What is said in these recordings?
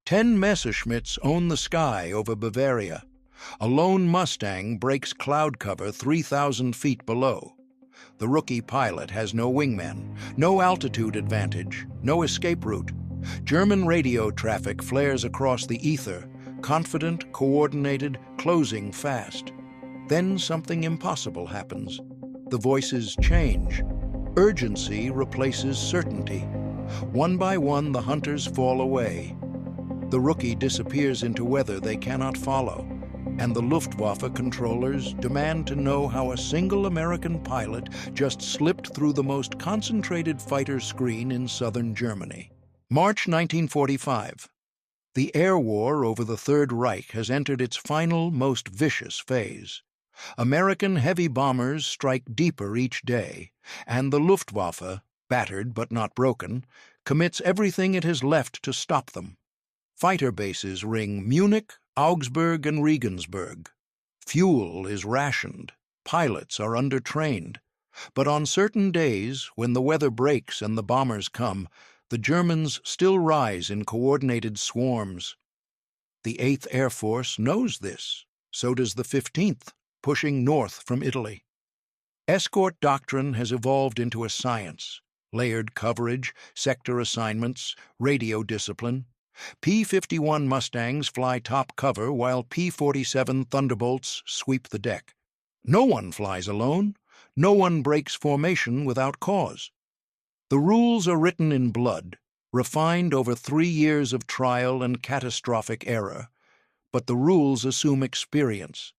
10 Messerschmitts own the sky over Bavaria. A lone Mustang breaks cloud cover 3,000 feet below. The rookie pilot has no wingman, no altitude advantage, no escape route. German radio traffic flares across the ether, confident, coordinated, closing fast. Then something impossible happens. The voices change. Urgency replaces certainty. One by one, the hunters fall away. The rookie disappears into weather they cannot follow, and the Luftwaffe controllers demand to know how a single American pilot just slipped through the most concentrated fighter screen in southern Germany. March 1945. The air war over the Third Reich has entered its final, most vicious phase. American heavy bombers strike deeper each day, and the Luftwaffe, battered but not broken, commits everything it has left to stop them. Fighter bases ring Munich, Augsburg, and Regensburg. Fuel is rationed. Pilots are undertrained. But on certain days, when the weather breaks and the bombers come, the Germans still rise in coordinated swarms. The 8th Air Force knows this. So does the 15th, pushing north from Italy. Escort doctrine has evolved into a science. Layered coverage, sector assignments, radio discipline. P-51 Mustangs fly top cover while P-47 Thunderbolts sweep the deck. No one flies alone. No one breaks formation without cause. The rules are written in blood, refined over 3 years of trial and catastrophic error. But the rules assume experience.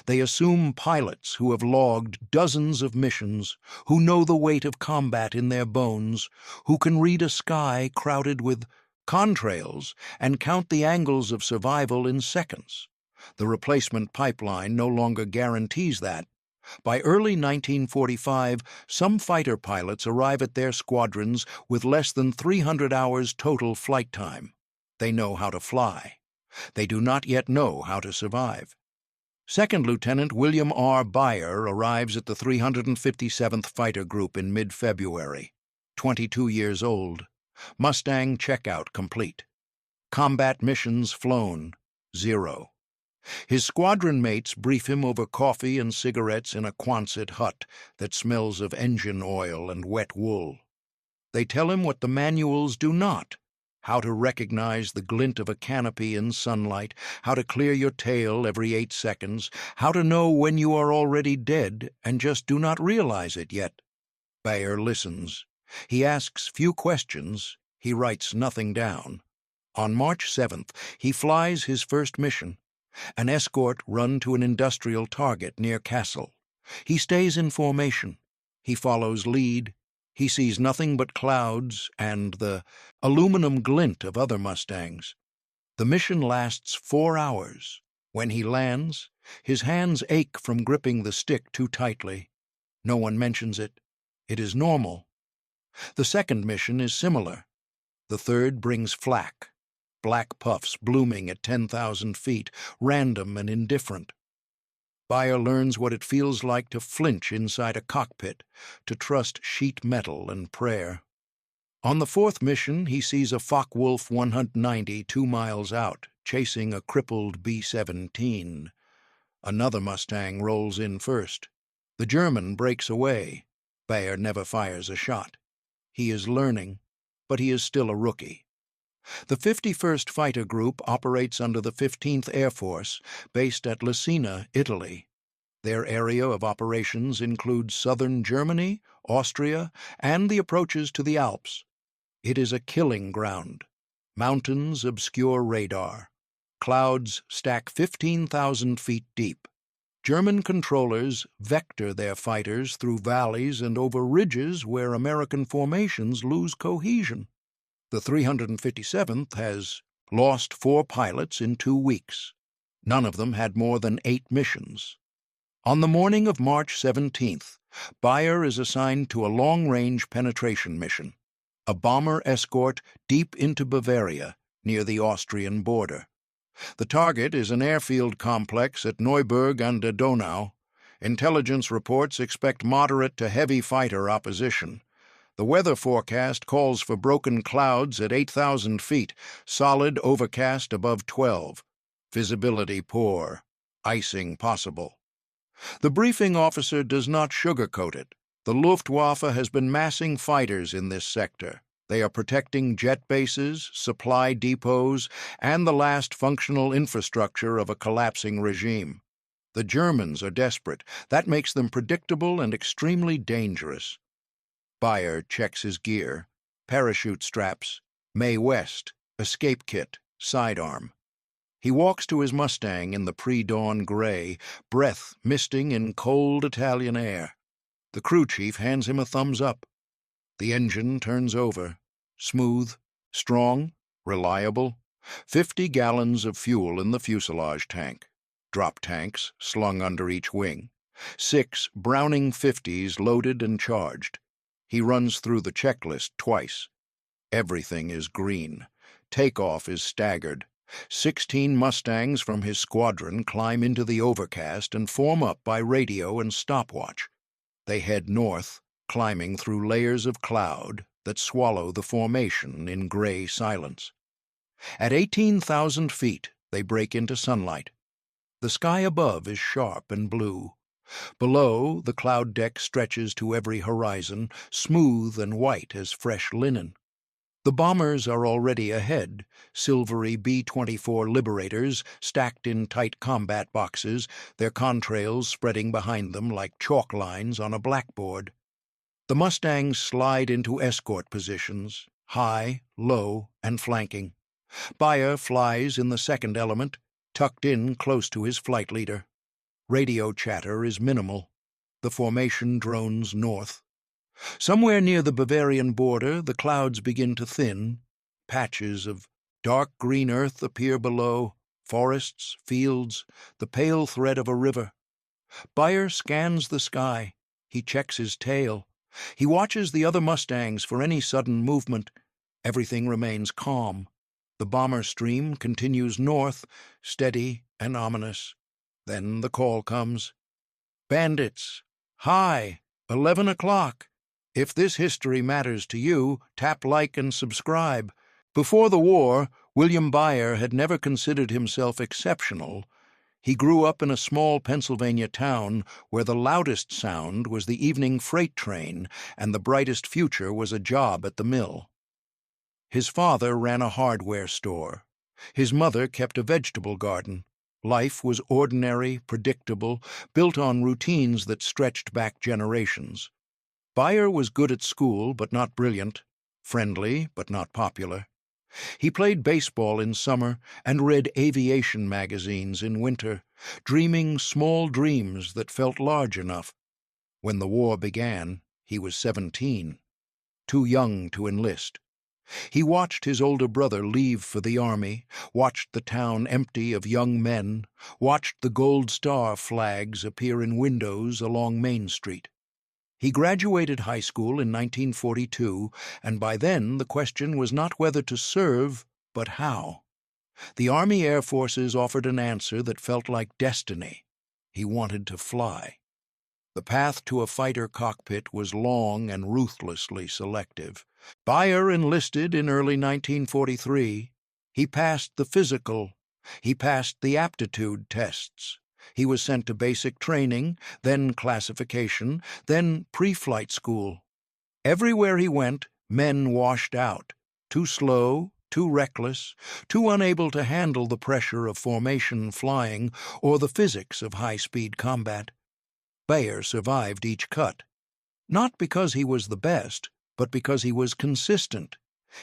They assume pilots who have logged dozens of missions, who know the weight of combat in their bones, who can read a sky crowded with contrails and count the angles of survival in seconds. The replacement pipeline no longer guarantees that. By early 1945, some fighter pilots arrive at their squadrons with less than 300 hours total flight time. They know how to fly. They do not yet know how to survive. Second Lieutenant William R. Beyer arrives at the 357th Fighter Group in mid-February. 22 years old. Mustang checkout complete. Combat missions flown, 0. His squadron mates brief him over coffee and cigarettes in a Quonset hut that smells of engine oil and wet wool. They tell him what the manuals do not: how to recognize the glint of a canopy in sunlight, how to clear your tail every 8 seconds, how to know when you are already dead and just do not realize it yet. Beyer listens. He asks few questions. He writes nothing down. On March 7th, he flies his first mission, an escort run to an industrial target near Kassel. He stays in formation. He follows lead. He sees nothing but clouds and the aluminum glint of other Mustangs. The mission lasts 4 hours. When he lands, his hands ache from gripping the stick too tightly. No one mentions it. It is normal. The second mission is similar. The third brings flak. Black puffs blooming at 10,000 feet, random and indifferent. Beyer learns what it feels like to flinch inside a cockpit, to trust sheet metal and prayer. On the 4th mission, he sees a Focke-Wulf 190 2 miles out, chasing a crippled B-17. Another Mustang rolls in first. The German breaks away. Beyer never fires a shot. He is learning, but he is still a rookie. The 51st Fighter Group operates under the 15th Air Force, based at Lucena, Italy. Their area of operations includes southern Germany, Austria, and the approaches to the Alps. It is a killing ground. Mountains obscure radar. Clouds stack 15,000 feet deep. German controllers vector their fighters through valleys and over ridges where American formations lose cohesion. The 357th has lost 4 pilots in 2 weeks. None of them had more than 8 missions. On the morning of March 17th, Beyer is assigned to a long-range penetration mission, a bomber escort deep into Bavaria, near the Austrian border. The target is an airfield complex at Neuburg an der Donau. Intelligence reports expect moderate to heavy fighter opposition. The weather forecast calls for broken clouds at 8,000 feet, solid overcast above 12. Visibility poor, icing possible. The briefing officer does not sugarcoat it. The Luftwaffe has been massing fighters in this sector. They are protecting jet bases, supply depots, and the last functional infrastructure of a collapsing regime. The Germans are desperate. That makes them predictable and extremely dangerous. Beyer checks his gear. Parachute straps, Mae West, escape kit, sidearm. He walks to his Mustang in the pre-dawn gray, breath misting in cold Italian air. The crew chief hands him a thumbs up. The engine turns over. Smooth, strong, reliable. 50 gallons of fuel in the fuselage tank. Drop tanks slung under each wing. 6 Browning 50s loaded and charged. He runs through the checklist twice. Everything is green. Takeoff is staggered. 16 Mustangs from his squadron climb into the overcast and form up by radio and stopwatch. They head north, climbing through layers of cloud that swallow the formation in gray silence. At 18,000 feet, they break into sunlight. The sky above is sharp and blue. Below, the cloud deck stretches to every horizon, smooth and white as fresh linen. The bombers are already ahead, silvery B-24 Liberators stacked in tight combat boxes, their contrails spreading behind them like chalk lines on a blackboard. The Mustangs slide into escort positions, high, low, and flanking. Beyer flies in the second element, tucked in close to his flight leader. Radio chatter is minimal. The formation drones north. Somewhere near the Bavarian border, the clouds begin to thin. Patches of dark green earth appear below, forests, fields, the pale thread of a river. Beyer scans the sky. He checks his tail. He watches the other Mustangs for any sudden movement. Everything remains calm. The bomber stream continues north, steady and ominous. Then the call comes. Bandits! Hi! 11 o'clock! If this history matters to you, tap like and subscribe. Before the war, William Beyer had never considered himself exceptional. He grew up in a small Pennsylvania town where the loudest sound was the evening freight train and the brightest future was a job at the mill. His father ran a hardware store. His mother kept a vegetable garden. Life was ordinary, predictable, built on routines that stretched back generations. Beyer was good at school but not brilliant, friendly but not popular. He played baseball in summer and read aviation magazines in winter, dreaming small dreams that felt large enough. When the war began, he was 17, too young to enlist. He watched his older brother leave for the army, watched the town empty of young men, watched the Gold Star flags appear in windows along Main Street. He graduated high school in 1942, and by then the question was not whether to serve, but how. The Army Air Forces offered an answer that felt like destiny. He wanted to fly. The path to a fighter cockpit was long and ruthlessly selective. Beyer enlisted in early 1943. He passed the physical. He passed the aptitude tests. He was sent to basic training, then classification, then pre-flight school. Everywhere he went, men washed out, too slow, too reckless, too unable to handle the pressure of formation flying or the physics of high-speed combat. Beyer survived each cut, not because he was the best, but because he was consistent.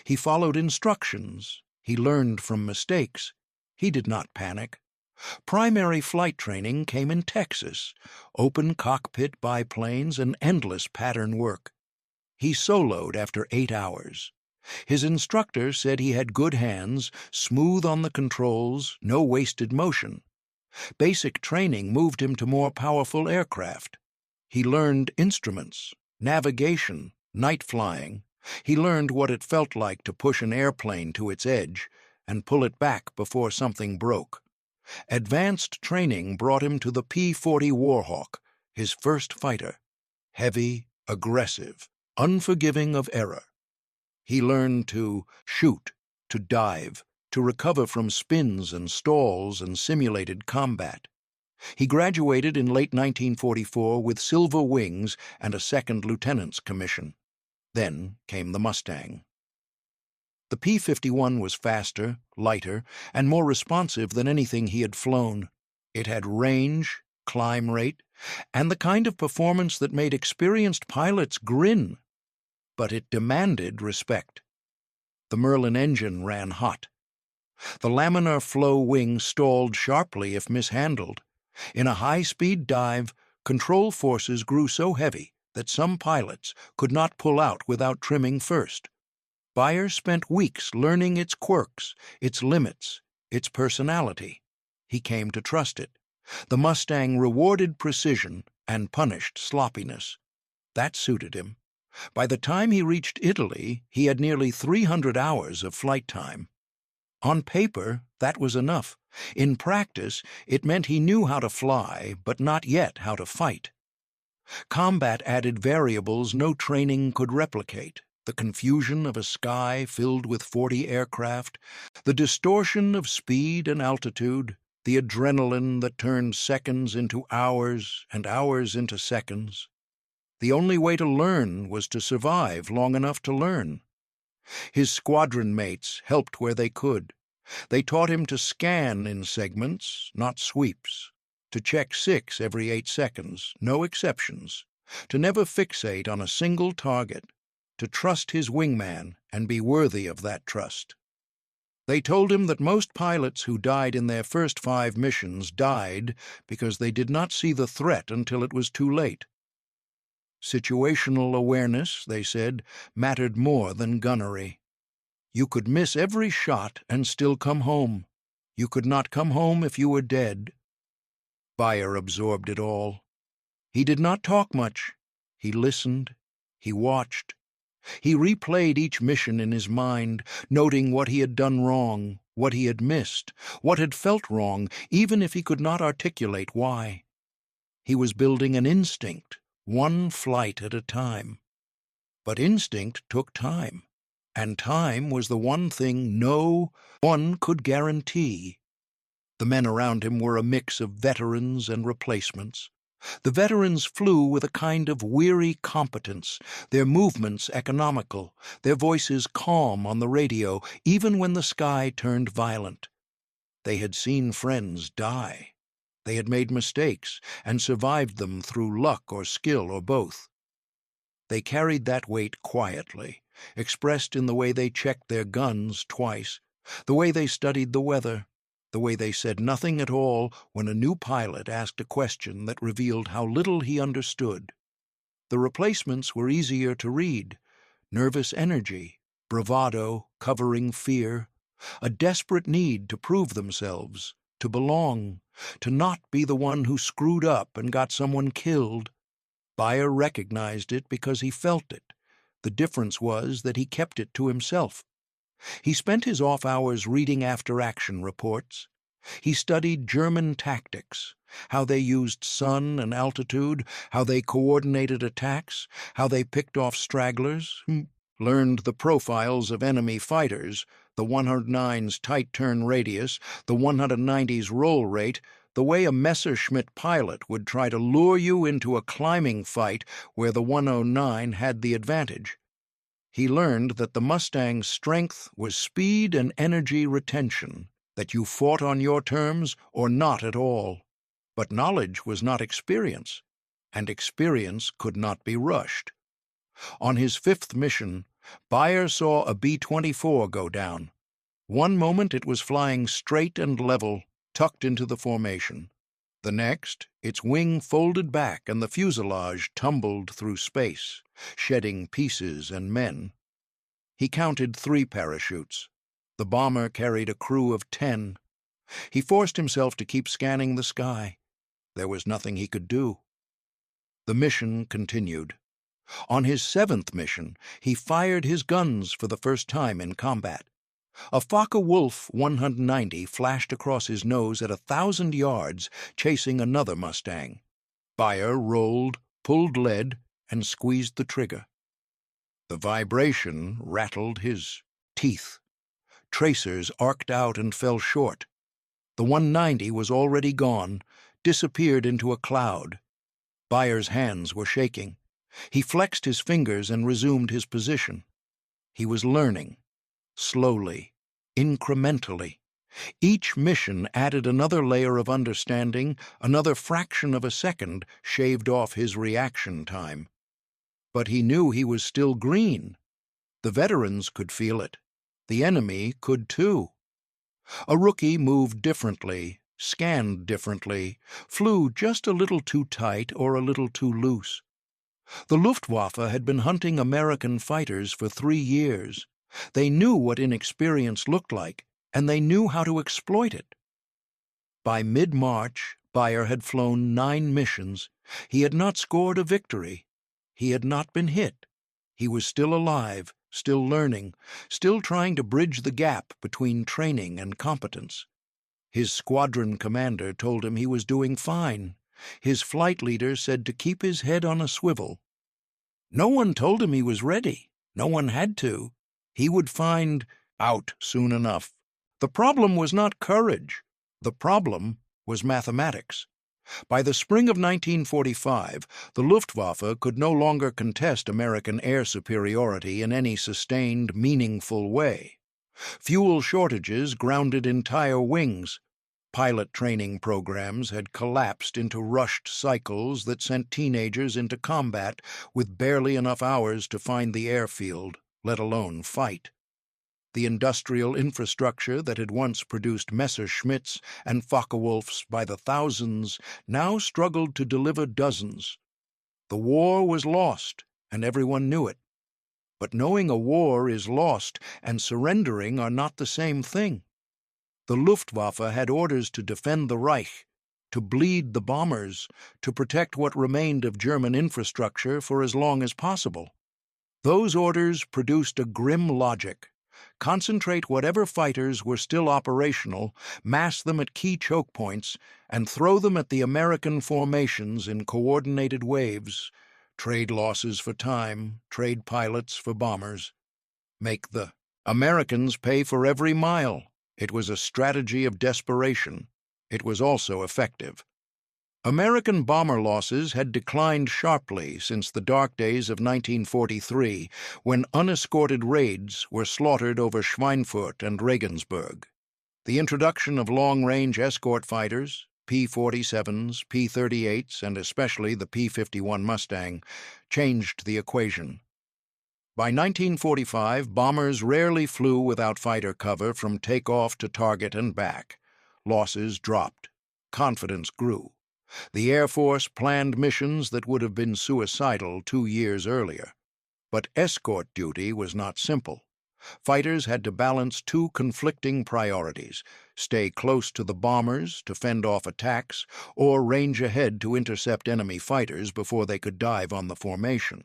He followed instructions. He learned from mistakes. He did not panic. Primary flight training came in Texas, open cockpit biplanes and endless pattern work. He soloed after 8 hours. His instructor said he had good hands, smooth on the controls, no wasted motion. Basic training moved him to more powerful aircraft. He learned instruments, navigation, night flying. He learned what it felt like to push an airplane to its edge and pull it back before something broke. Advanced training brought him to the P-40 Warhawk, his first fighter. Heavy, aggressive, unforgiving of error. He learned to shoot, to dive, to recover from spins and stalls and simulated combat. He graduated in late 1944 with silver wings and a second lieutenant's commission. Then came the Mustang. The P-51 was faster, lighter, and more responsive than anything he had flown. It had range, climb rate, and the kind of performance that made experienced pilots grin. But it demanded respect. The Merlin engine ran hot. The laminar flow wing stalled sharply if mishandled. In a high-speed dive, control forces grew so heavy that some pilots could not pull out without trimming first. Beyer spent weeks learning its quirks, its limits, its personality. He came to trust it. The Mustang rewarded precision and punished sloppiness. That suited him. By the time he reached Italy, he had nearly 300 hours of flight time. On paper, that was enough. In practice, it meant he knew how to fly, but not yet how to fight. Combat added variables no training could replicate: the confusion of a sky filled with 40 aircraft, the distortion of speed and altitude, the adrenaline that turned seconds into hours and hours into seconds. The only way to learn was to survive long enough to learn. His squadron mates helped where they could. They taught him to scan in segments, not sweeps, to check 6 every 8 seconds, no exceptions, to never fixate on a single target, to trust his wingman and be worthy of that trust. They told him that most pilots who died in their first 5 missions died because they did not see the threat until it was too late. Situational awareness, they said, mattered more than gunnery. You could miss every shot and still come home. You could not come home if you were dead. Beyer absorbed it all. He did not talk much. He listened. He watched. He replayed each mission in his mind, noting what he had done wrong, what he had missed, what had felt wrong, even if he could not articulate why. He was building an instinct, one flight at a time. But instinct took time, and time was the one thing no one could guarantee. The men around him were a mix of veterans and replacements. The veterans flew with a kind of weary competence, their movements economical, their voices calm on the radio, even when the sky turned violent. They had seen friends die. They had made mistakes and survived them through luck or skill or both. They carried that weight quietly, expressed in the way they checked their guns twice, the way they studied the weather, the way they said nothing at all when a new pilot asked a question that revealed how little he understood. The replacements were easier to read: nervous energy, bravado covering fear, a desperate need to prove themselves, to belong, to not be the one who screwed up and got someone killed. Beyer recognized it because he felt it. The difference was that he kept it to himself. He spent his off hours reading after-action reports. He studied German tactics, how they used sun and altitude, how they coordinated attacks, how they picked off stragglers, learned the profiles of enemy fighters, the 109's tight turn radius, the 190's roll rate, the way a Messerschmitt pilot would try to lure you into a climbing fight where the 109 had the advantage. He learned that the Mustang's strength was speed and energy retention, that you fought on your terms or not at all. But knowledge was not experience, and experience could not be rushed. On his 5th mission, Beyer saw a B-24 go down. One moment it was flying straight and level, tucked into the formation. The next, its wing folded back and the fuselage tumbled through space, shedding pieces and men. He counted 3 parachutes. The bomber carried a crew of 10. He forced himself to keep scanning the sky. There was nothing he could do. The mission continued. On his 7th mission, he fired his guns for the first time in combat. A Focke-Wulf 190 flashed across his nose at 1,000 yards, chasing another Mustang. Beyer rolled, pulled lead, and squeezed the trigger. The vibration rattled his teeth. Tracers arced out and fell short. The 190 was already gone, disappeared into a cloud. Beyer's hands were shaking. He flexed his fingers and resumed his position. He was learning, slowly, incrementally. Each mission added another layer of understanding, another fraction of a second shaved off his reaction time. But he knew he was still green. The veterans could feel it. The enemy could too. A rookie moved differently, scanned differently, flew just a little too tight or a little too loose. The Luftwaffe had been hunting American fighters for 3 years. They knew what inexperience looked like, and they knew how to exploit it. By mid-March, Beyer had flown 9 missions. He had not scored a victory. He had not been hit. He was still alive, still learning, still trying to bridge the gap between training and competence. His squadron commander told him he was doing fine. His flight leader said to keep his head on a swivel. No one told him he was ready. No one had to. He would find out soon enough. The problem was not courage. The problem was mathematics. By the spring of 1945, the Luftwaffe could no longer contest American air superiority in any sustained, meaningful way. Fuel shortages grounded entire wings. Pilot training programs had collapsed into rushed cycles that sent teenagers into combat with barely enough hours to find the airfield, let alone fight. The industrial infrastructure that had once produced Messerschmitts and Focke-Wulfs by the thousands now struggled to deliver dozens. The war was lost, and everyone knew it. But knowing a war is lost and surrendering are not the same thing. The Luftwaffe had orders to defend the Reich, to bleed the bombers, to protect what remained of German infrastructure for as long as possible. Those orders produced a grim logic. Concentrate whatever fighters were still operational, mass them at key choke points, and throw them at the American formations in coordinated waves. Trade losses for time, trade pilots for bombers. Make the Americans pay for every mile. It was a strategy of desperation. It was also effective. American bomber losses had declined sharply since the dark days of 1943, when unescorted raids were slaughtered over Schweinfurt and Regensburg. The introduction of long-range escort fighters, P-47s, P-38s, and especially the P-51 Mustang, changed the equation. By 1945, bombers rarely flew without fighter cover from takeoff to target and back. Losses dropped. Confidence grew. The Air Force planned missions that would have been suicidal 2 years earlier. But escort duty was not simple. Fighters had to balance 2 conflicting priorities: stay close to the bombers to fend off attacks, or range ahead to intercept enemy fighters before they could dive on the formation.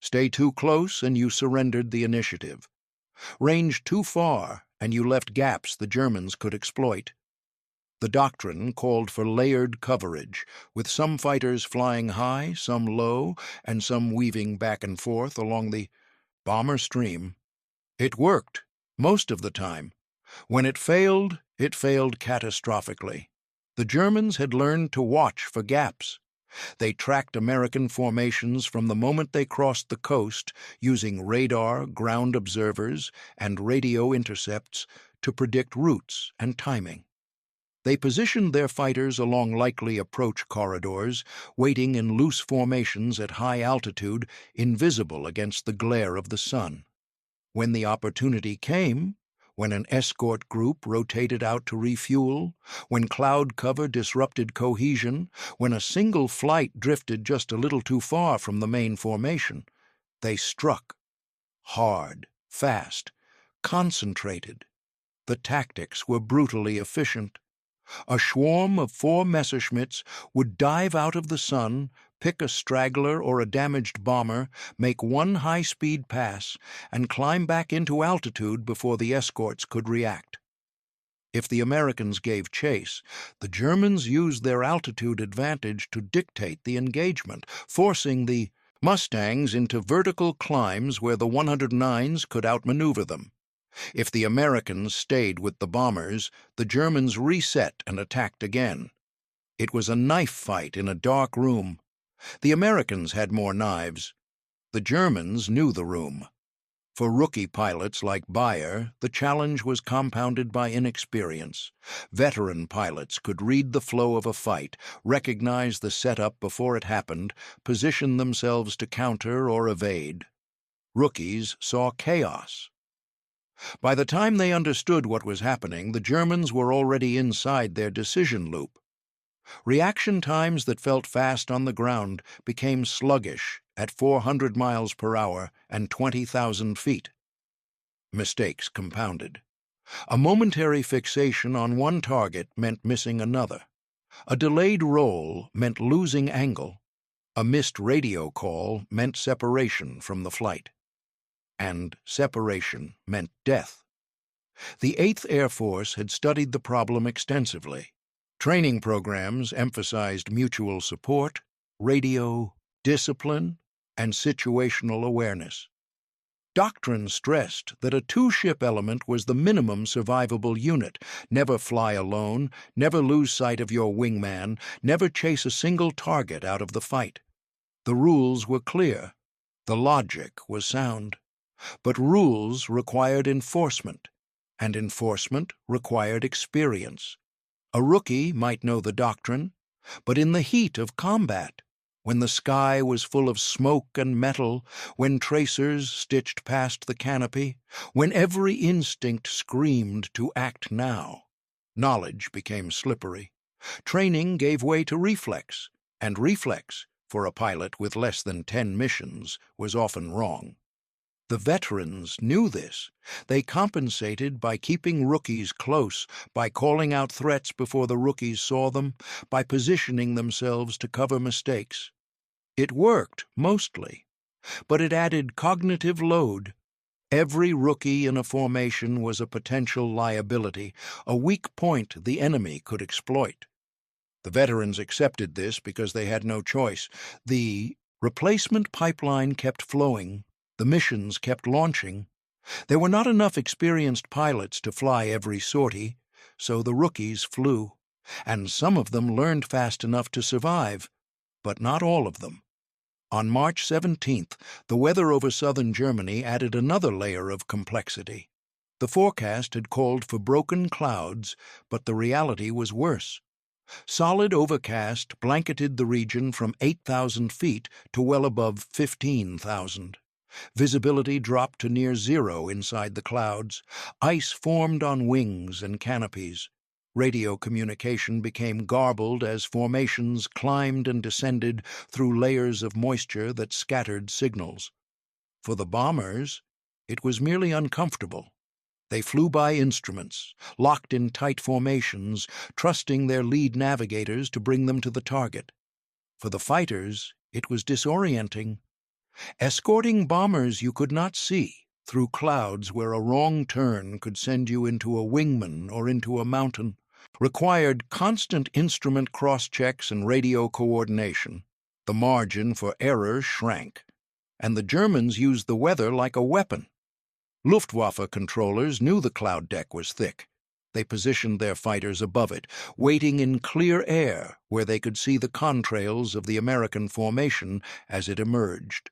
Stay too close and you surrendered the initiative. Range too far and you left gaps the Germans could exploit. The doctrine called for layered coverage, with some fighters flying high, some low, and some weaving back and forth along the bomber stream. It worked, most of the time. When it failed catastrophically. The Germans had learned to watch for gaps. They tracked American formations from the moment they crossed the coast, using radar, ground observers, and radio intercepts to predict routes and timing. They positioned their fighters along likely approach corridors, waiting in loose formations at high altitude, invisible against the glare of the sun. When the opportunity came, when an escort group rotated out to refuel, when cloud cover disrupted cohesion, when a single flight drifted just a little too far from the main formation, they struck. Hard, fast, concentrated. The tactics were brutally efficient. A swarm of 4 Messerschmitts would dive out of the sun, pick a straggler or a damaged bomber, make one high-speed pass, and climb back into altitude before the escorts could react. If the Americans gave chase, the Germans used their altitude advantage to dictate the engagement, forcing the Mustangs into vertical climbs where the 109s could outmaneuver them. If the Americans stayed with the bombers, the Germans reset and attacked again. It was a knife fight in a dark room. The Americans had more knives. The Germans knew the room. For rookie pilots like Beyer, the challenge was compounded by inexperience. Veteran pilots could read the flow of a fight, recognize the setup before it happened, position themselves to counter or evade. Rookies saw chaos. By the time they understood what was happening, the Germans were already inside their decision loop. Reaction times that felt fast on the ground became sluggish at 400 miles per hour and 20,000 feet. Mistakes compounded. A momentary fixation on one target meant missing another. A delayed roll meant losing angle. A missed radio call meant separation from the flight. And separation meant death. The 8th Air Force had studied the problem extensively. Training programs emphasized mutual support, radio, discipline, and situational awareness. Doctrine stressed that a two-ship element was the minimum survivable unit. Never fly alone, never lose sight of your wingman, never chase a single target out of the fight. The rules were clear. The logic was sound. But rules required enforcement, and enforcement required experience. A rookie might know the doctrine, but in the heat of combat, when the sky was full of smoke and metal, when tracers stitched past the canopy, when every instinct screamed to act now, knowledge became slippery. Training gave way to reflex, and reflex, for a pilot with less than 10 missions, was often wrong. The veterans knew this. They compensated by keeping rookies close, by calling out threats before the rookies saw them, by positioning themselves to cover mistakes. It worked, mostly, but it added cognitive load. Every rookie in a formation was a potential liability, a weak point the enemy could exploit. The veterans accepted this because they had no choice. The replacement pipeline kept flowing. The missions kept launching. There were not enough experienced pilots to fly every sortie, so the rookies flew, and some of them learned fast enough to survive, but not all of them. On March 17th, the weather over southern Germany added another layer of complexity. The forecast had called for broken clouds, but the reality was worse. Solid overcast blanketed the region from 8,000 feet to well above 15,000. Visibility dropped to near zero inside the clouds. Ice formed on wings and canopies. Radio communication became garbled as formations climbed and descended through layers of moisture that scattered signals. For the bombers, it was merely uncomfortable. They flew by instruments, locked in tight formations, trusting their lead navigators to bring them to the target. For the fighters, it was disorienting. Escorting bombers you could not see through clouds where a wrong turn could send you into a wingman or into a mountain required constant instrument cross-checks and radio coordination. The margin for error shrank, and the Germans used the weather like a weapon. Luftwaffe controllers knew the cloud deck was thick. They positioned their fighters above it, waiting in clear air where they could see the contrails of the American formation as it emerged.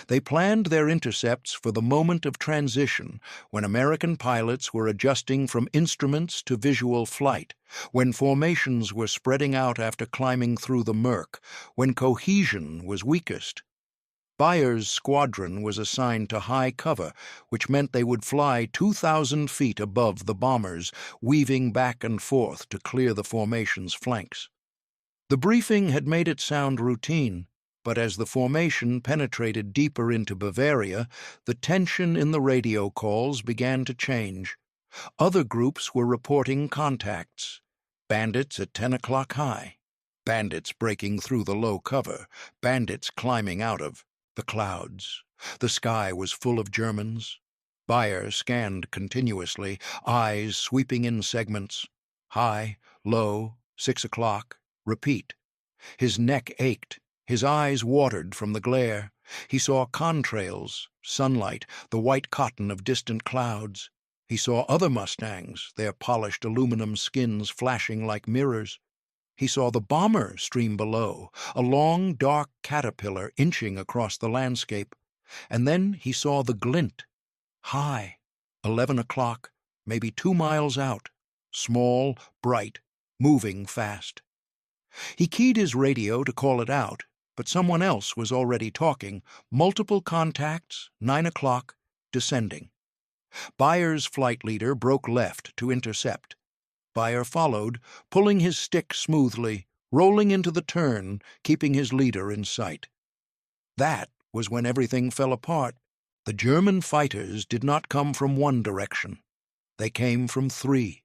They planned their intercepts for the moment of transition, when American pilots were adjusting from instruments to visual flight, when formations were spreading out after climbing through the murk, when cohesion was weakest. Beyer's squadron was assigned to high cover, which meant they would fly 2,000 feet above the bombers, weaving back and forth to clear the formation's flanks. The briefing had made it sound routine, but as the formation penetrated deeper into Bavaria, the tension in the radio calls began to change. Other groups were reporting contacts. Bandits at 10 o'clock high. Bandits breaking through the low cover. Bandits climbing out of the clouds. The sky was full of Germans. Beyer scanned continuously, eyes sweeping in segments. High, low, 6 o'clock, repeat. His neck ached. His eyes watered from the glare. He saw contrails, sunlight, the white cotton of distant clouds. He saw other Mustangs, their polished aluminum skins flashing like mirrors. He saw the bomber stream below, a long, dark caterpillar inching across the landscape. And then he saw the glint, high, 11 o'clock, maybe 2 miles out, small, bright, moving fast. He keyed his radio to call it out, but someone else was already talking. Multiple contacts, 9 o'clock, descending. Beyer's flight leader broke left to intercept. Beyer followed, pulling his stick smoothly, rolling into the turn, keeping his leader in sight. That was when everything fell apart. The German fighters did not come from one direction. They came from 3.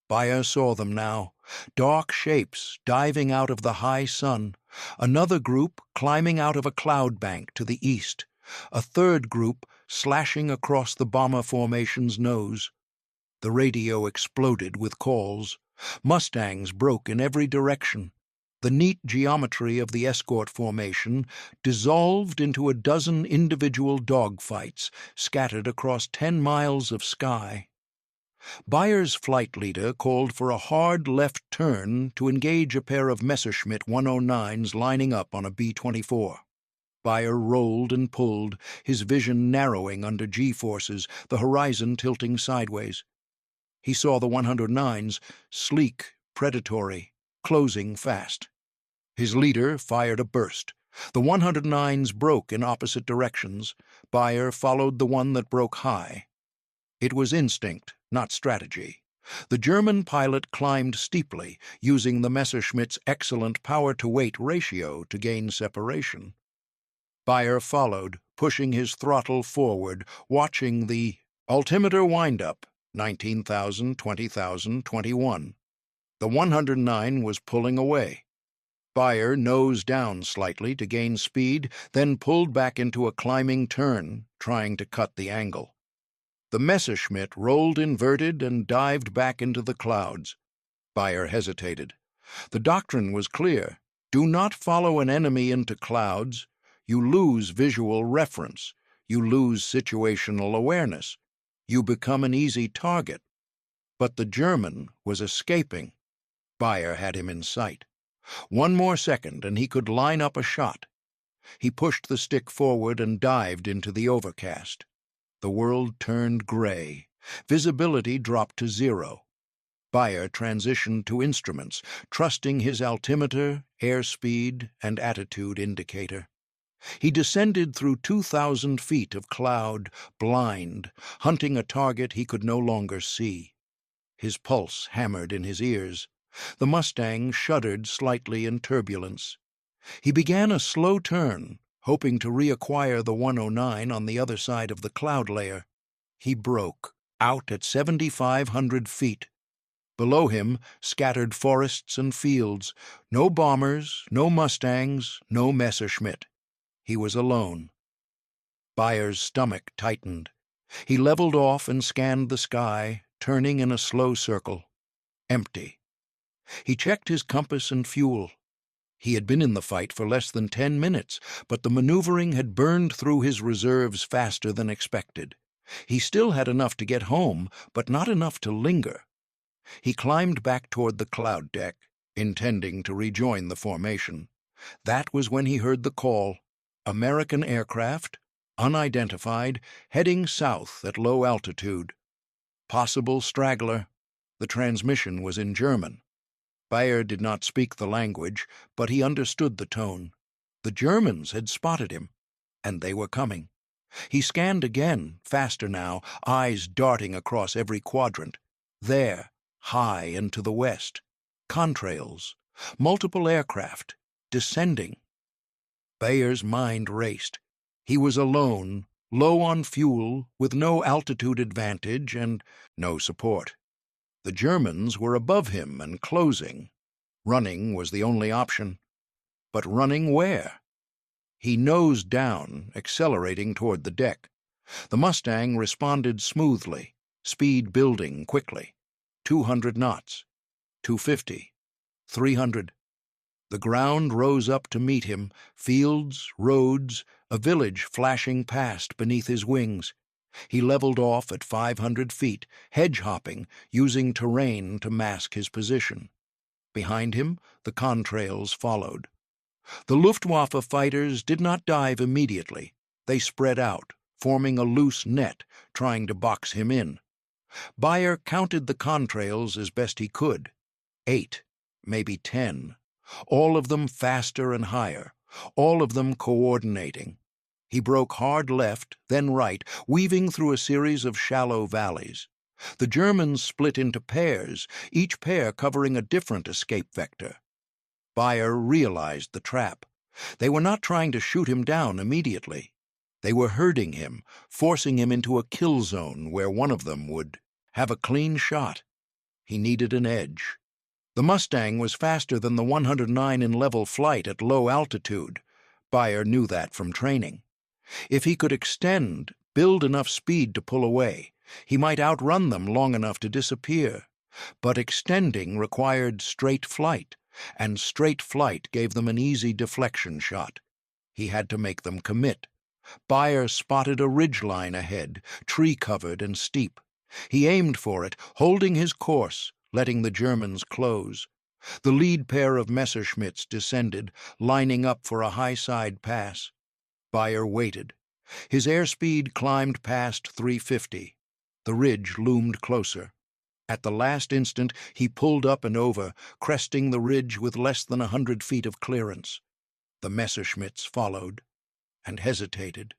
Beyer saw them now, dark shapes diving out of the high sun, another group climbing out of a cloud bank to the east, a third group slashing across the bomber formation's nose. The radio exploded with calls. Mustangs broke in every direction. The neat geometry of the escort formation dissolved into a dozen individual dogfights scattered across 10 miles of sky. Beyer's flight leader called for a hard left turn to engage a pair of Messerschmitt 109s lining up on a B-24. Beyer rolled and pulled, his vision narrowing under G-forces, the horizon tilting sideways. He saw the 109s, sleek, predatory, closing fast. His leader fired a burst. The 109s broke in opposite directions. Beyer followed the one that broke high. It was instinct, not strategy. The German pilot climbed steeply, using the Messerschmitt's excellent power-to-weight ratio to gain separation. Beyer followed, pushing his throttle forward, watching the altimeter wind-up, 19,000, 20,000, 21. The 109 was pulling away. Beyer nosed down slightly to gain speed, then pulled back into a climbing turn, trying to cut the angle. The Messerschmitt rolled inverted and dived back into the clouds. Beyer hesitated. The doctrine was clear. Do not follow an enemy into clouds. You lose visual reference. You lose situational awareness. You become an easy target. But the German was escaping. Beyer had him in sight. One more second and he could line up a shot. He pushed the stick forward and dived into the overcast. The world turned gray. Visibility dropped to 0. Beyer transitioned to instruments, trusting his altimeter, airspeed, and attitude indicator. He descended through 2,000 feet of cloud, blind, hunting a target he could no longer see. His pulse hammered in his ears. The Mustang shuddered slightly in turbulence. He began a slow turn, hoping to reacquire the 109 on the other side of the cloud layer. He broke, out at 7,500 feet. Below him, scattered forests and fields. No bombers, no Mustangs, no Messerschmitt. He was alone. Beyer's stomach tightened. He leveled off and scanned the sky, turning in a slow circle. Empty. He checked his compass and fuel. He had been in the fight for less than 10 minutes, but the maneuvering had burned through his reserves faster than expected. He still had enough to get home, but not enough to linger. He climbed back toward the cloud deck, intending to rejoin the formation. That was when he heard the call. American aircraft, unidentified, heading south at low altitude. Possible straggler. The transmission was in German. Beyer did not speak the language, but he understood the tone. The Germans had spotted him, and they were coming. He scanned again, faster now, eyes darting across every quadrant. There, high and to the west, contrails, multiple aircraft, descending. Beyer's mind raced. He was alone, low on fuel, with no altitude advantage and no support. The Germans were above him and closing. Running was the only option. But running where? He nosed down, accelerating toward the deck. The Mustang responded smoothly, speed building quickly. 200 knots, 250, 300. The ground rose up to meet him, fields, roads, a village flashing past beneath his wings. He leveled off at 500 feet, hedge-hopping, using terrain to mask his position. Behind him, the contrails followed. The Luftwaffe fighters did not dive immediately. They spread out, forming a loose net, trying to box him in. Beyer counted the contrails as best he could. 8, maybe 10. All of them faster and higher, all of them coordinating. He broke hard left, then right, weaving through a series of shallow valleys. The Germans split into pairs, each pair covering a different escape vector. Beyer realized the trap. They were not trying to shoot him down immediately. They were herding him, forcing him into a kill zone where one of them would have a clean shot. He needed an edge. The Mustang was faster than the 109 in level flight at low altitude. Beyer knew that from training. If he could extend, build enough speed to pull away, he might outrun them long enough to disappear. But extending required straight flight, and straight flight gave them an easy deflection shot. He had to make them commit. Beyer spotted a ridgeline ahead, tree-covered and steep. He aimed for it, holding his course, letting the Germans close. The lead pair of Messerschmitts descended, lining up for a high-side pass. Beyer waited. His airspeed climbed past 350. The ridge loomed closer. At the last instant, he pulled up and over, cresting the ridge with less than 100 feet of clearance. The Messerschmitts followed and hesitated.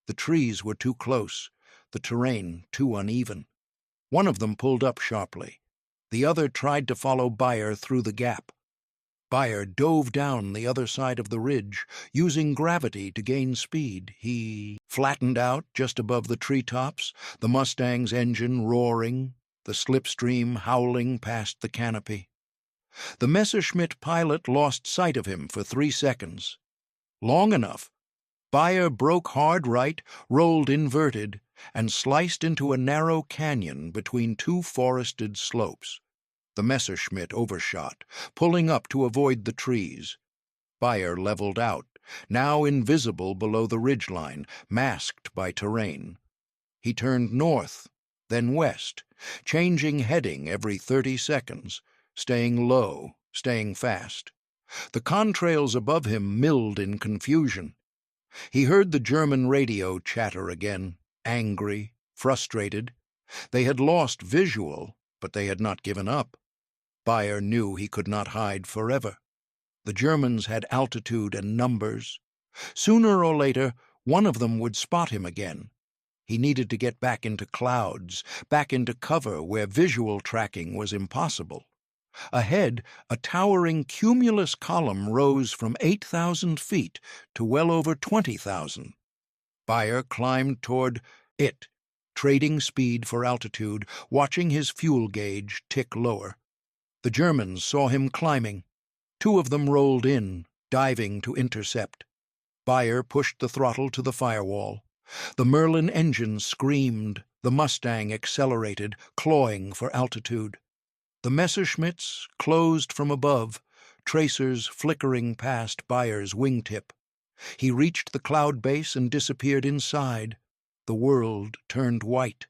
The trees were too close, the terrain too uneven. One of them pulled up sharply. The other tried to follow Beyer through the gap. Beyer dove down the other side of the ridge, using gravity to gain speed. He flattened out just above the treetops, the Mustang's engine roaring, the slipstream howling past the canopy. The Messerschmitt pilot lost sight of him for 3 seconds. Long enough. Beyer broke hard right, rolled inverted, and sliced into a narrow canyon between 2 forested slopes. The Messerschmitt overshot, pulling up to avoid the trees. Beyer leveled out, now invisible below the ridgeline, masked by terrain. He turned north, then west, changing heading every 30 seconds, staying low, staying fast. The contrails above him milled in confusion. He heard the German radio chatter again, angry, frustrated. They had lost visual, but they had not given up. Beyer knew he could not hide forever. The Germans had altitude and numbers. Sooner or later, one of them would spot him again. He needed to get back into clouds, back into cover where visual tracking was impossible. Ahead, a towering cumulus column rose from 8,000 feet to well over 20,000. Beyer climbed toward it, trading speed for altitude, watching his fuel gauge tick lower. The Germans saw him climbing. 2 of them rolled in, diving to intercept. Beyer pushed the throttle to the firewall. The Merlin engine screamed. The Mustang accelerated, clawing for altitude. The Messerschmitts closed from above, tracers flickering past Beyer's wingtip. He reached the cloud base and disappeared inside. The world turned white.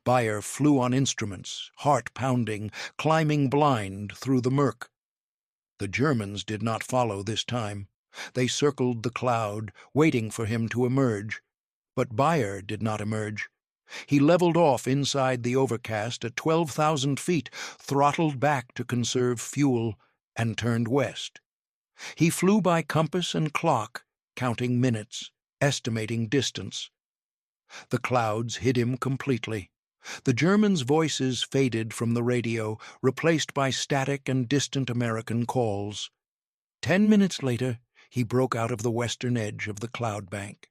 Beyer flew on instruments, heart pounding, climbing blind through the murk. The Germans did not follow this time. They circled the cloud, waiting for him to emerge. But Beyer did not emerge. He leveled off inside the overcast at 12,000 feet, throttled back to conserve fuel, and turned west. He flew by compass and clock, counting minutes, estimating distance. The clouds hid him completely. The Germans' voices faded from the radio, replaced by static and distant American calls. 10 minutes later, he broke out of the western edge of the cloud bank.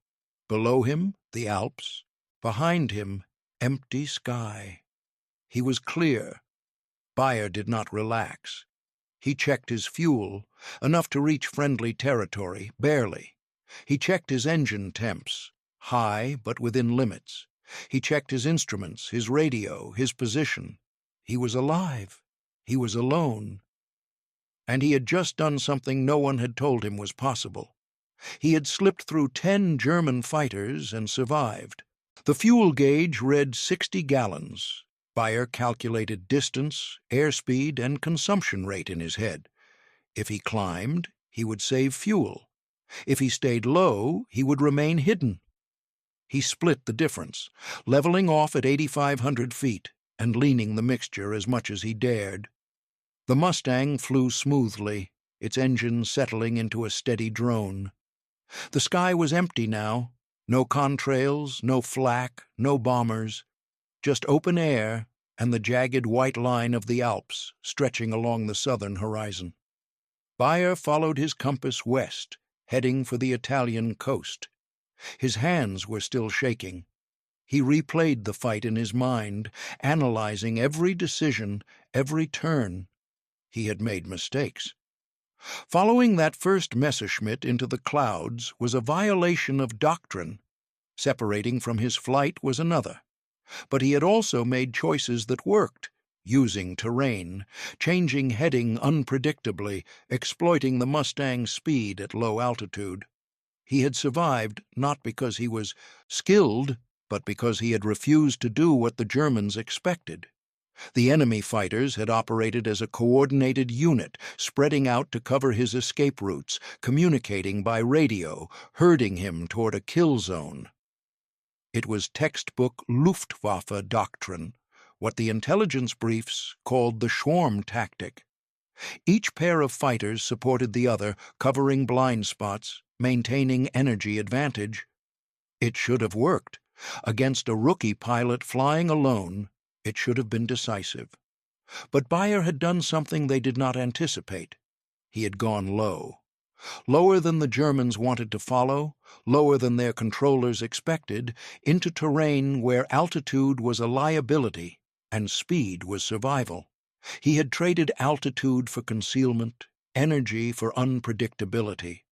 Below him, the Alps. Behind him, empty sky. He was clear. Beyer did not relax. He checked his fuel, enough to reach friendly territory, barely. He checked his engine temps, high but within limits. He checked his instruments, his radio, his position. He was alive. He was alone. And he had just done something no one had told him was possible. He had slipped through 10 German fighters and survived. The fuel gauge read 60 gallons. Beyer calculated distance, airspeed, and consumption rate in his head. If he climbed, he would save fuel. If he stayed low, he would remain hidden. He split the difference, leveling off at 8,500 feet and leaning the mixture as much as he dared. The Mustang flew smoothly, its engine settling into a steady drone. The sky was empty now. No contrails, no flak, no bombers. Just open air and the jagged white line of the Alps stretching along the southern horizon. Beyer followed his compass west, heading for the Italian coast. His hands were still shaking. He replayed the fight in his mind, analyzing every decision, every turn. He had made mistakes. Following that first Messerschmitt into the clouds was a violation of doctrine. Separating from his flight was another. But he had also made choices that worked, using terrain, changing heading unpredictably, exploiting the Mustang's speed at low altitude. He had survived not because he was skilled, but because he had refused to do what the Germans expected. The enemy fighters had operated as a coordinated unit, spreading out to cover his escape routes, communicating by radio, herding him toward a kill zone. It was textbook Luftwaffe doctrine, what the intelligence briefs called the swarm tactic. Each pair of fighters supported the other, covering blind spots, maintaining energy advantage. It should have worked. Against a rookie pilot flying alone, it should have been decisive. But Beyer had done something they did not anticipate. He had gone low. Lower than the Germans wanted to follow, lower than their controllers expected, into terrain where altitude was a liability and speed was survival. He had traded altitude for concealment, energy for unpredictability.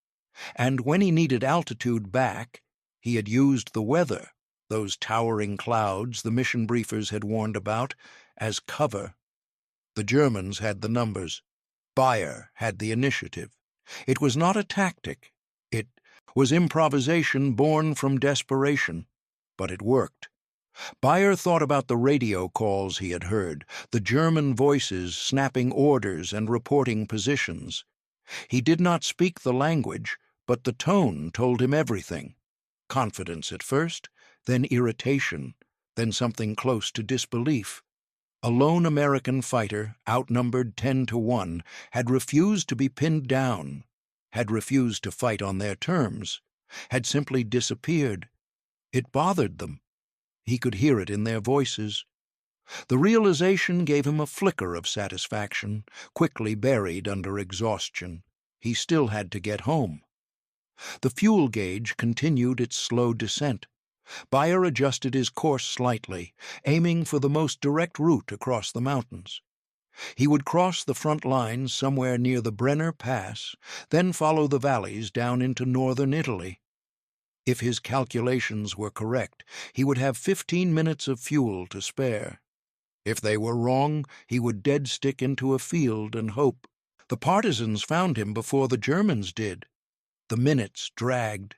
And when he needed altitude back, he had used the weather, those towering clouds the mission briefers had warned about, as cover. The Germans had the numbers. Beyer had the initiative. It was not a tactic. It was improvisation born from desperation. But it worked. Beyer thought about the radio calls he had heard, the German voices snapping orders and reporting positions. He did not speak the language, but the tone told him everything. Confidence at first, then irritation, then something close to disbelief. A lone American fighter, outnumbered 10-1, had refused to be pinned down, had refused to fight on their terms, had simply disappeared. It bothered them. He could hear it in their voices. The realization gave him a flicker of satisfaction, quickly buried under exhaustion. He still had to get home. The fuel gauge continued its slow descent. Beyer adjusted his course slightly, aiming for the most direct route across the mountains. He would cross the front lines somewhere near the Brenner Pass, then follow the valleys down into northern Italy. If his calculations were correct, he would have 15 minutes of fuel to spare. If they were wrong, he would dead stick into a field and hope. The partisans found him before the Germans did. The minutes dragged.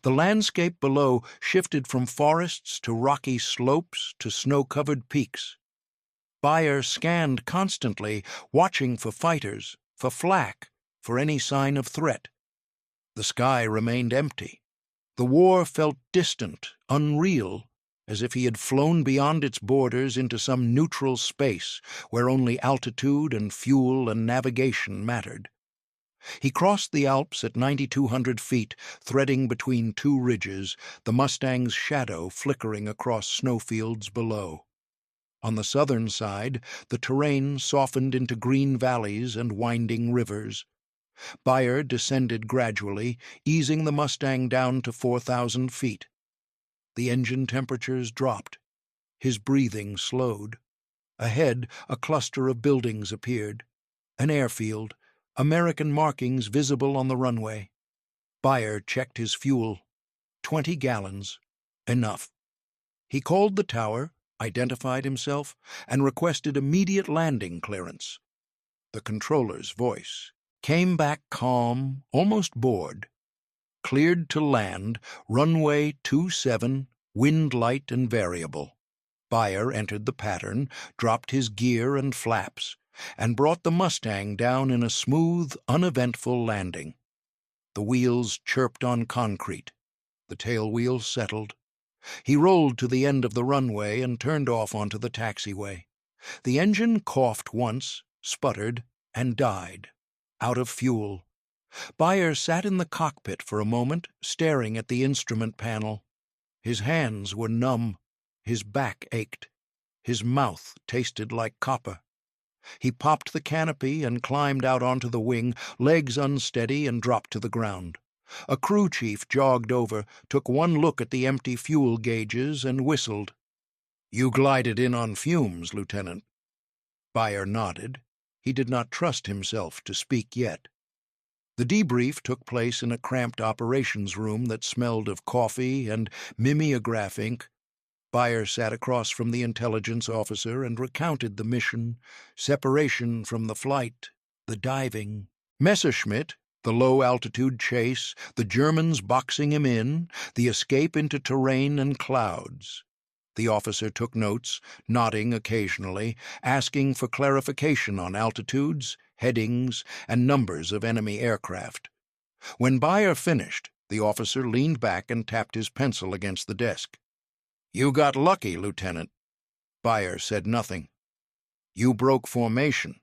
The landscape below shifted from forests to rocky slopes to snow-covered peaks. Beyer scanned constantly, watching for fighters, for flak, for any sign of threat. The sky remained empty. The war felt distant, unreal, as if he had flown beyond its borders into some neutral space where only altitude and fuel and navigation mattered. He crossed the Alps at 9,200 feet, threading between two ridges, the Mustang's shadow flickering across snowfields below. On the southern side, the terrain softened into green valleys and winding rivers. Beyer descended gradually, easing the Mustang down to 4,000 feet. The engine temperatures dropped. His breathing slowed. Ahead, a cluster of buildings appeared. An airfield, American markings visible on the runway. Beyer checked his fuel. 20 gallons. Enough. He called the tower, identified himself, and requested immediate landing clearance. The controller's voice Came back calm, almost bored. Cleared to land, runway 27, wind light and variable. Beyer entered the pattern, dropped his gear and flaps, and brought the Mustang down in a smooth, uneventful landing. The wheels chirped on concrete. The tail wheel settled. He rolled to the end of the runway and turned off onto the taxiway. The engine coughed once, sputtered, and died. Out of fuel. Beyer sat in the cockpit for a moment, staring at the instrument panel. His hands were numb. His back ached. His mouth tasted like copper. He popped the canopy and climbed out onto the wing, legs unsteady, and dropped to the ground. A crew chief jogged over, took one look at the empty fuel gauges, and whistled. "You glided in on fumes, Lieutenant." Beyer nodded. He did not trust himself to speak yet. The debrief took place in a cramped operations room that smelled of coffee and mimeograph ink. Beyer sat across from the intelligence officer and recounted the mission, separation from the flight, the diving, Messerschmitt, the low-altitude chase, the Germans boxing him in, the escape into terrain and clouds. The officer took notes, nodding occasionally, asking for clarification on altitudes, headings, and numbers of enemy aircraft. When Beyer finished, the officer leaned back and tapped his pencil against the desk. "You got lucky, Lieutenant." Beyer said nothing. "You broke formation.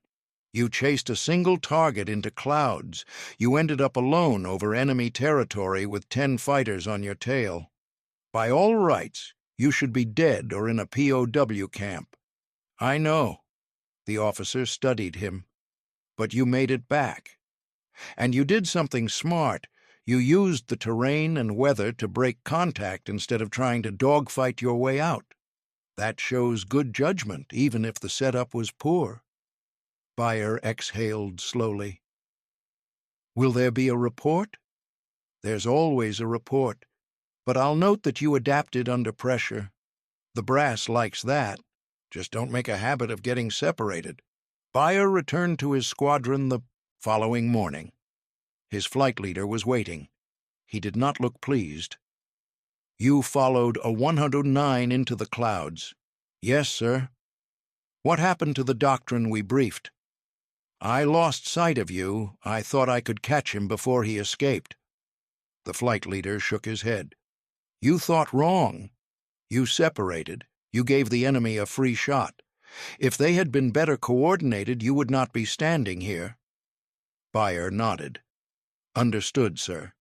You chased a single target into clouds. You ended up alone over enemy territory with 10 fighters on your tail. By all rights, you should be dead or in a POW camp." "I know." The officer studied him. "But you made it back. And you did something smart. You used the terrain and weather to break contact instead of trying to dogfight your way out. That shows good judgment, even if the setup was poor." Beyer exhaled slowly. "Will there be a report?" "There's always a report. But I'll note that you adapted under pressure. The brass likes that. Just don't make a habit of getting separated." Beyer returned to his squadron the following morning. His flight leader was waiting. He did not look pleased. "You followed a 109 into the clouds." "Yes, sir." "What happened to the doctrine we briefed?" "I lost sight of you. I thought I could catch him before he escaped." The flight leader shook his head. "You thought wrong. You separated. You gave the enemy a free shot. If they had been better coordinated, you would not be standing here." Beyer nodded. "Understood, sir."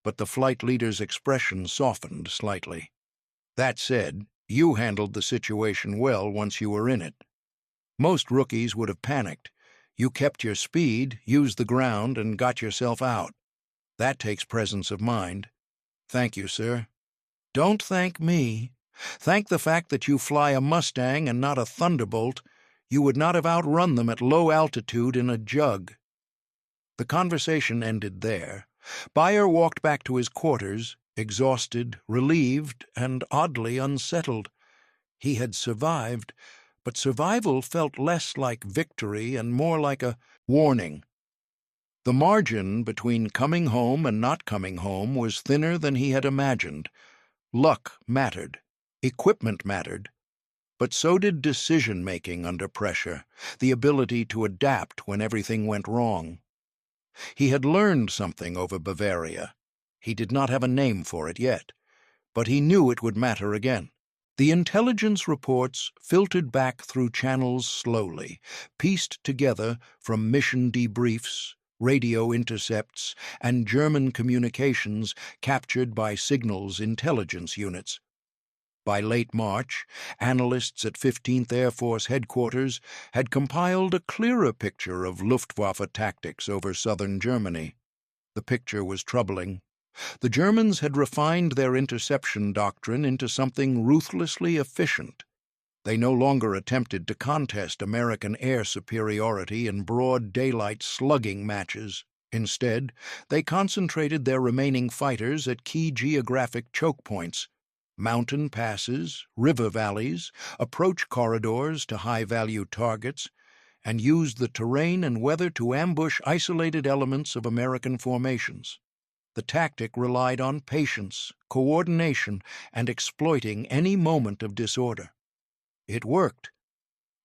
But the flight leader's expression softened slightly. "That said, you handled the situation well once you were in it. Most rookies would have panicked. You kept your speed, used the ground, and got yourself out. That takes presence of mind. Thank you, sir." "Don't thank me. Thank the fact that you fly a Mustang and not a Thunderbolt. You would not have outrun them at low altitude in a jug." The conversation ended there. Beyer walked back to his quarters, exhausted, relieved, and oddly unsettled. He had survived, but survival felt less like victory and more like a warning. The margin between coming home and not coming home was thinner than he had imagined. Luck mattered. Equipment mattered. But so did decision-making under pressure, the ability to adapt when everything went wrong. He had learned something over Bavaria. He did not have a name for it yet, but he knew it would matter again. The intelligence reports filtered back through channels slowly, pieced together from mission debriefs, radio intercepts, and German communications captured by signals intelligence units. By late March, analysts at 15th Air Force Headquarters had compiled a clearer picture of Luftwaffe tactics over southern Germany. The picture was troubling. The Germans had refined their interception doctrine into something ruthlessly efficient. They no longer attempted to contest American air superiority in broad daylight slugging matches. Instead, they concentrated their remaining fighters at key geographic choke points: mountain passes, river valleys, approach corridors to high-value targets, and used the terrain and weather to ambush isolated elements of American formations. The tactic relied on patience, coordination, and exploiting any moment of disorder. It worked.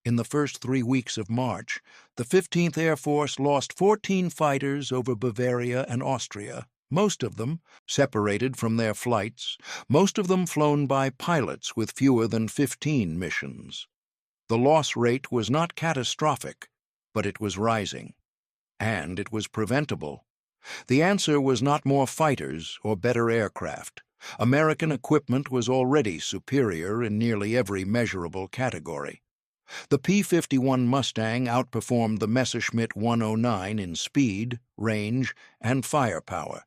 In the first 3 weeks of March, the 15th Air Force lost 14 fighters over Bavaria and Austria, most of them separated from their flights, most of them flown by pilots with fewer than 15 missions. The loss rate was not catastrophic, but it was rising. And it was preventable. The answer was not more fighters or better aircraft. American equipment was already superior in nearly every measurable category. The P-51 Mustang outperformed the Messerschmitt 109 in speed, range, and firepower.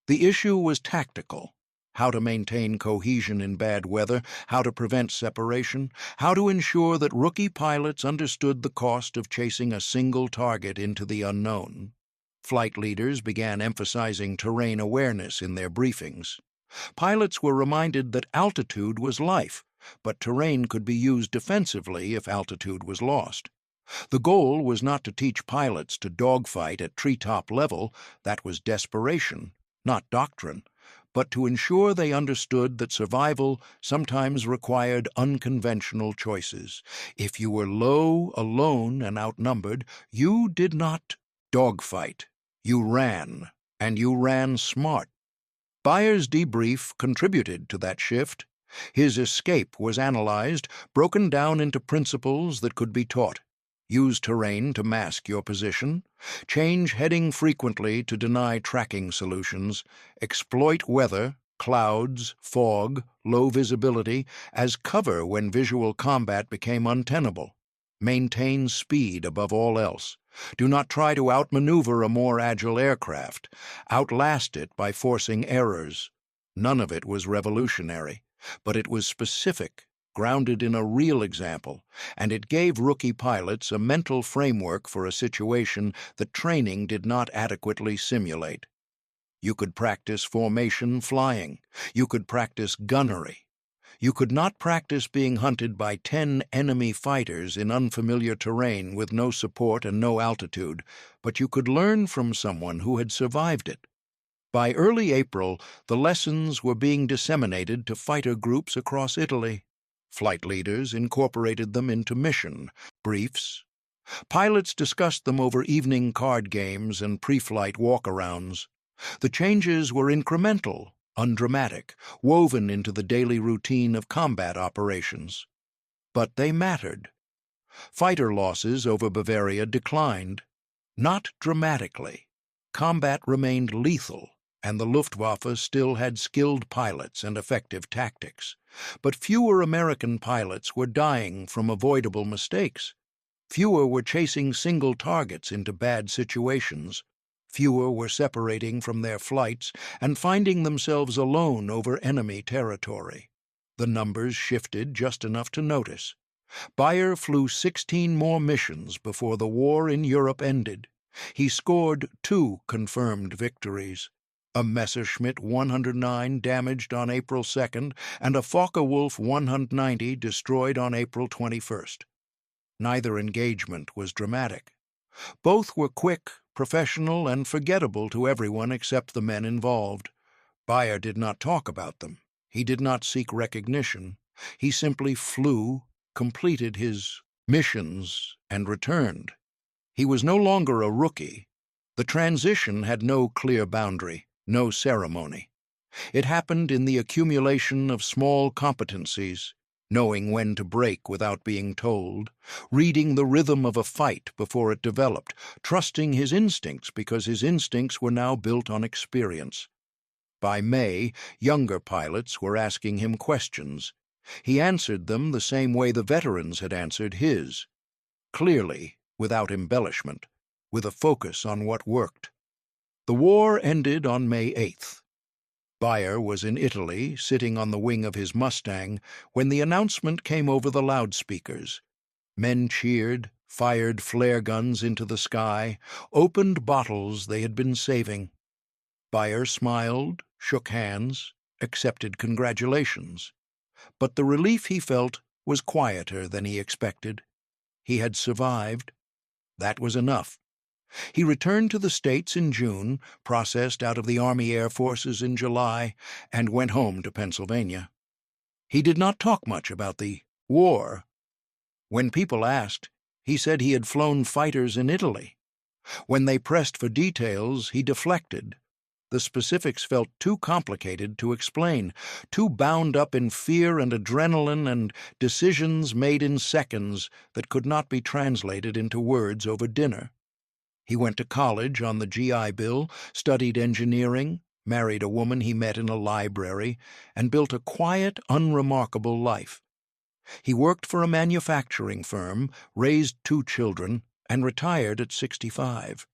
The issue was tactical: how to maintain cohesion in bad weather, how to prevent separation, how to ensure that rookie pilots understood the cost of chasing a single target into the unknown. Flight leaders began emphasizing terrain awareness in their briefings. Pilots were reminded that altitude was life, but terrain could be used defensively if altitude was lost. The goal was not to teach pilots to dogfight at treetop level, that was desperation, not doctrine, but to ensure they understood that survival sometimes required unconventional choices. If you were low, alone, and outnumbered, you did not dogfight. You ran, and you ran smart. Beyer's debrief contributed to that shift. His escape was analyzed, broken down into principles that could be taught. Use terrain to mask your position. Change heading frequently to deny tracking solutions. Exploit weather, clouds, fog, low visibility, as cover when visual combat became untenable. Maintain speed above all else. Do not try to outmaneuver a more agile aircraft. Outlast it by forcing errors. None of it was revolutionary, but it was specific, grounded in a real example, and it gave rookie pilots a mental framework for a situation that training did not adequately simulate. You could practice formation flying. You could practice gunnery. You could not practice being hunted by 10 enemy fighters in unfamiliar terrain with no support and no altitude, but you could learn from someone who had survived it. By early April, the lessons were being disseminated to fighter groups across Italy. Flight leaders incorporated them into mission briefs. Pilots discussed them over evening card games and pre-flight walk-arounds. The changes were incremental, undramatic, woven into the daily routine of combat operations. But they mattered. Fighter losses over Bavaria declined. Not dramatically. Combat remained lethal, and the Luftwaffe still had skilled pilots and effective tactics. But fewer American pilots were dying from avoidable mistakes. Fewer were chasing single targets into bad situations. Fewer were separating from their flights and finding themselves alone over enemy territory. The numbers shifted just enough to notice. Beyer flew 16 more missions before the war in Europe ended. He scored 2 confirmed victories: a Messerschmitt 109 damaged on April 2nd and a Focke-Wulf 190 destroyed on April 21st. Neither engagement was dramatic. Both were quick, professional, and forgettable to everyone except the men involved. Beyer did not talk about them. He did not seek recognition. He simply flew, completed his missions, and returned. He was no longer a rookie. The transition had no clear boundary, no ceremony. It happened in the accumulation of small competencies: knowing when to break without being told, reading the rhythm of a fight before it developed, trusting his instincts because his instincts were now built on experience. By May, younger pilots were asking him questions. He answered them the same way the veterans had answered his: clearly, without embellishment, with a focus on what worked. The war ended on May 8th. Beyer was in Italy, sitting on the wing of his Mustang, when the announcement came over the loudspeakers. Men cheered, fired flare guns into the sky, opened bottles they had been saving. Beyer smiled, shook hands, accepted congratulations. But the relief he felt was quieter than he expected. He had survived. That was enough. He returned to the States in June, processed out of the Army Air Forces in July, and went home to Pennsylvania. He did not talk much about the war. When people asked, he said he had flown fighters in Italy. When they pressed for details, he deflected. The specifics felt too complicated to explain, too bound up in fear and adrenaline and decisions made in seconds that could not be translated into words over dinner. He went to college on the GI Bill, studied engineering, married a woman he met in a library, and built a quiet, unremarkable life. He worked for a manufacturing firm, raised 2 children, and retired at 65.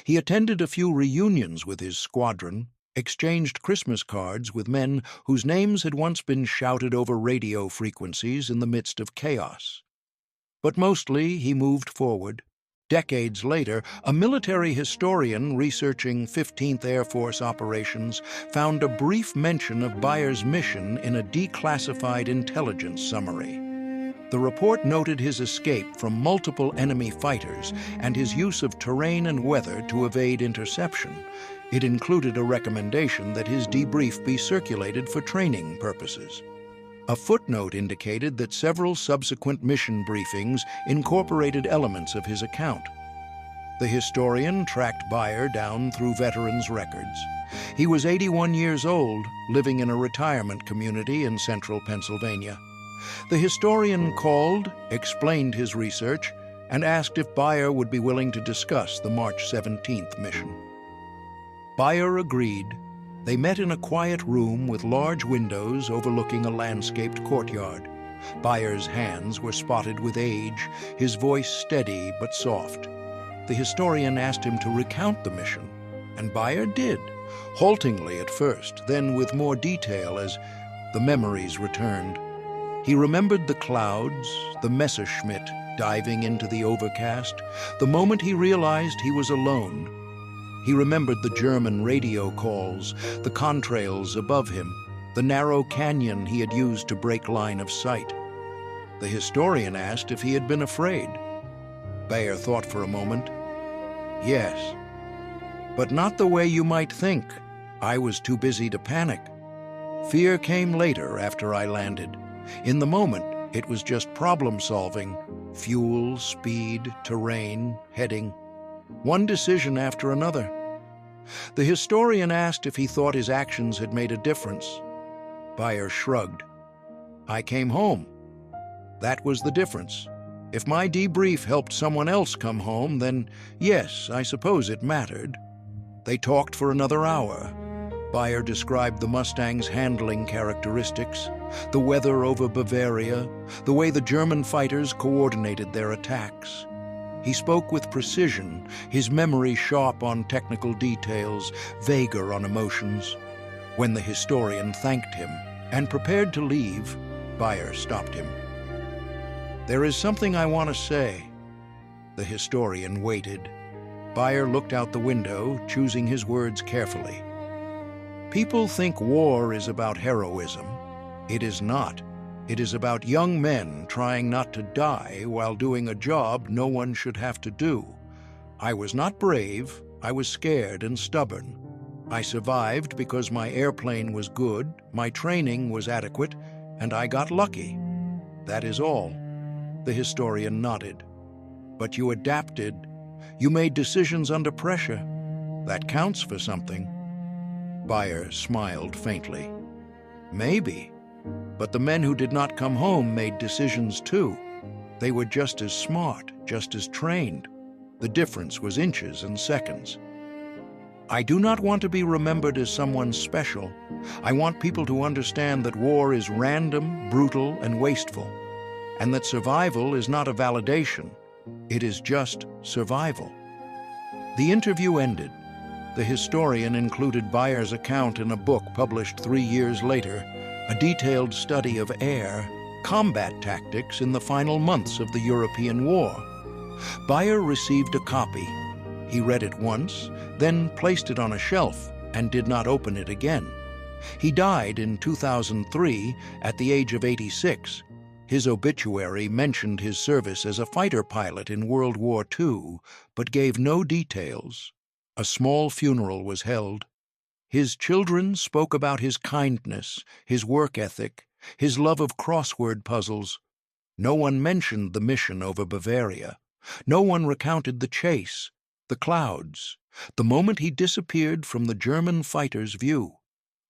He attended a few reunions with his squadron, exchanged Christmas cards with men whose names had once been shouted over radio frequencies in the midst of chaos. But mostly he moved forward. Decades later, a military historian researching 15th Air Force operations found a brief mention of Beyer's mission in a declassified intelligence summary. The report noted his escape from multiple enemy fighters and his use of terrain and weather to evade interception. It included a recommendation that his debrief be circulated for training purposes. A footnote indicated that several subsequent mission briefings incorporated elements of his account. The historian tracked Beyer down through veterans' records. He was 81 years old, living in a retirement community in central Pennsylvania. The historian called, explained his research, and asked if Beyer would be willing to discuss the March 17th mission. Beyer agreed. They met in a quiet room with large windows overlooking a landscaped courtyard. Beyer's hands were spotted with age, his voice steady but soft. The historian asked him to recount the mission, and Beyer did, haltingly at first, then with more detail as the memories returned. He remembered the clouds, the Messerschmitt diving into the overcast, the moment he realized he was alone. He remembered the German radio calls, the contrails above him, the narrow canyon he had used to break line of sight. The historian asked if he had been afraid. Beyer thought for a moment. Yes, but not the way you might think. I was too busy to panic. Fear came later after I landed. In the moment, it was just problem-solving, fuel, speed, terrain, heading, one decision after another. The historian asked if he thought his actions had made a difference. Beyer shrugged. I came home. That was the difference. If my debrief helped someone else come home, then yes, I suppose it mattered. They talked for another hour. Beyer described the Mustang's handling characteristics, the weather over Bavaria, the way the German fighters coordinated their attacks. He spoke with precision, his memory sharp on technical details, vaguer on emotions. When the historian thanked him and prepared to leave, Beyer stopped him. There is something I want to say. The historian waited. Beyer looked out the window, choosing his words carefully. People think war is about heroism. It is not. It is about young men trying not to die while doing a job no one should have to do. I was not brave. I was scared and stubborn. I survived because my airplane was good, my training was adequate, and I got lucky. That is all. The historian nodded. But you adapted. You made decisions under pressure. That counts for something. Beyer smiled faintly. Maybe, but the men who did not come home made decisions too. They were just as smart, just as trained. The difference was inches and seconds. I do not want to be remembered as someone special. I want people to understand that war is random, brutal, and wasteful, and that survival is not a validation. It is just survival. The interview ended. The historian included Beyer's account in a book published 3 years later, a detailed study of air, combat tactics in the final months of the European War. Beyer received a copy. He read it once, then placed it on a shelf and did not open it again. He died in 2003 at the age of 86. His obituary mentioned his service as a fighter pilot in World War II, but gave no details. A small funeral was held. His children spoke about his kindness, his work ethic, his love of crossword puzzles. No one mentioned the mission over Bavaria. No one recounted the chase, the clouds, the moment he disappeared from the German fighter's view.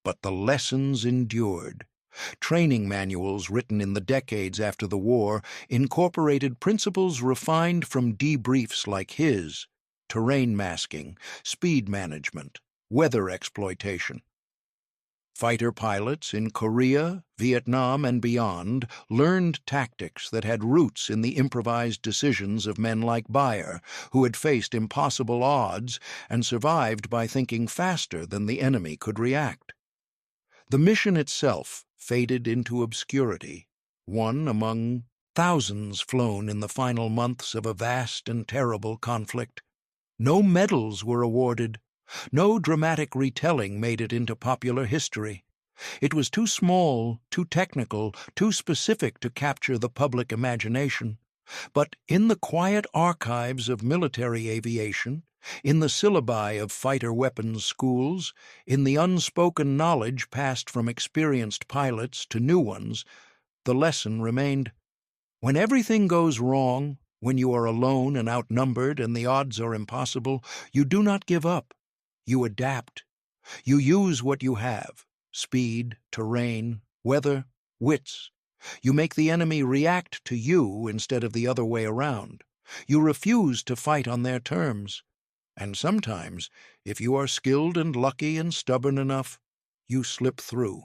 But the lessons endured. Training manuals written in the decades after the war incorporated principles refined from debriefs like his: terrain masking, speed management, weather exploitation. Fighter pilots in Korea, Vietnam, and beyond learned tactics that had roots in the improvised decisions of men like Beyer, who had faced impossible odds and survived by thinking faster than the enemy could react. The mission itself faded into obscurity, one among thousands flown in the final months of a vast and terrible conflict. No medals were awarded. No dramatic retelling made it into popular history. It was too small, too technical, too specific to capture the public imagination. But in the quiet archives of military aviation, in the syllabi of fighter weapons schools, in the unspoken knowledge passed from experienced pilots to new ones, the lesson remained: when everything goes wrong, when you are alone and outnumbered and the odds are impossible, you do not give up. You adapt. You use what you have: speed, terrain, weather, wits. You make the enemy react to you instead of the other way around. You refuse to fight on their terms. And sometimes, if you are skilled and lucky and stubborn enough, you slip through.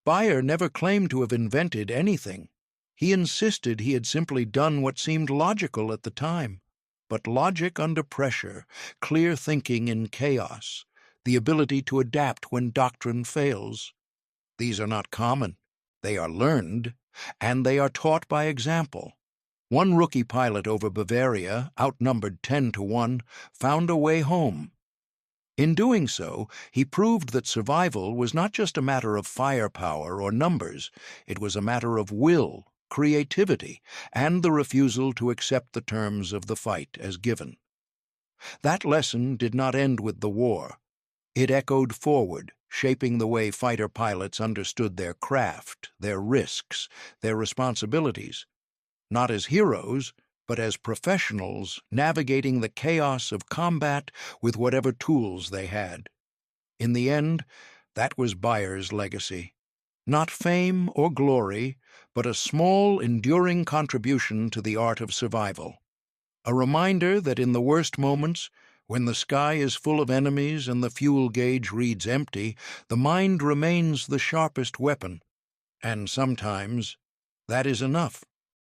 Beyer never claimed to have invented anything. He insisted he had simply done what seemed logical at the time. But logic under pressure, clear thinking in chaos, the ability to adapt when doctrine fails, these are not common. They are learned, and they are taught by example. One rookie pilot over Bavaria, outnumbered 10-1, found a way home. In doing so, he proved that survival was not just a matter of firepower or numbers. It was a matter of will, creativity, and the refusal to accept the terms of the fight as given. That lesson did not end with the war. It echoed forward, shaping the way fighter pilots understood their craft, their risks, their responsibilities, not as heroes, but as professionals navigating the chaos of combat with whatever tools they had. In the end, that was Beyer's legacy. Not fame or glory, but a small, enduring contribution to the art of survival. A reminder that in the worst moments, when the sky is full of enemies and the fuel gauge reads empty, the mind remains the sharpest weapon. And sometimes that is enough.